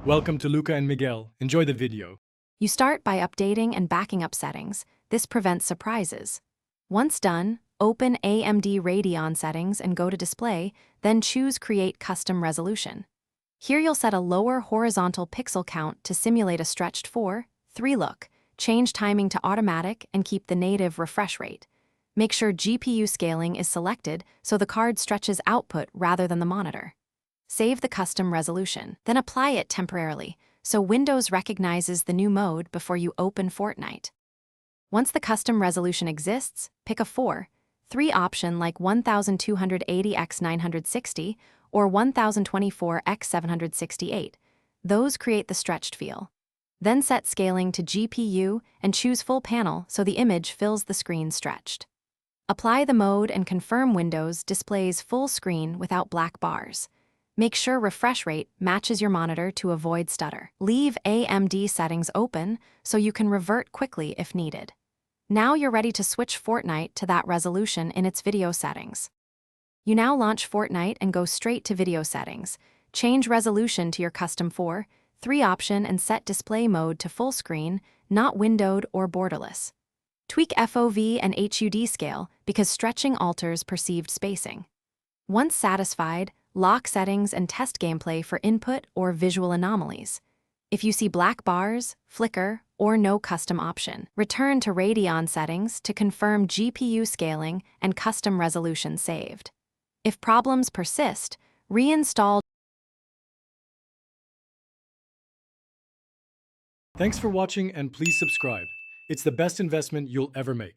Welcome to Luca and Miguel. Enjoy the video. You start by updating and backing up settings. This prevents surprises. Once done, open AMD Radeon settings and go to Display, then choose Create Custom Resolution. Here you'll set a lower horizontal pixel count to simulate a stretched 4:3 look, change timing to automatic, and keep the native refresh rate. Make sure GPU scaling is selected so the card stretches output rather than the monitor. Save the custom resolution, then apply it temporarily, so Windows recognizes the new mode before you open Fortnite. Once the custom resolution exists, pick a 4:3 option like 1280x960 or 1024x768. Those create the stretched feel. Then set scaling to GPU and choose full panel so the image fills the screen stretched. Apply the mode and confirm Windows displays full screen without black bars. Make sure refresh rate matches your monitor to avoid stutter. Leave AMD settings open so you can revert quickly if needed. Now you're ready to switch Fortnite to that resolution in its video settings. You now launch Fortnite and go straight to video settings. Change resolution to your custom 4:3 option and set display mode to full screen, not windowed or borderless. Tweak FOV and HUD scale because stretching alters perceived spacing. Once satisfied, lock settings and test gameplay for input or visual anomalies. If you see black bars, flicker, or no custom option, return to Radeon settings to confirm GPU scaling and custom resolution saved. If problems persist, reinstall. Thanks for watching and please subscribe. It's the best investment you'll ever make.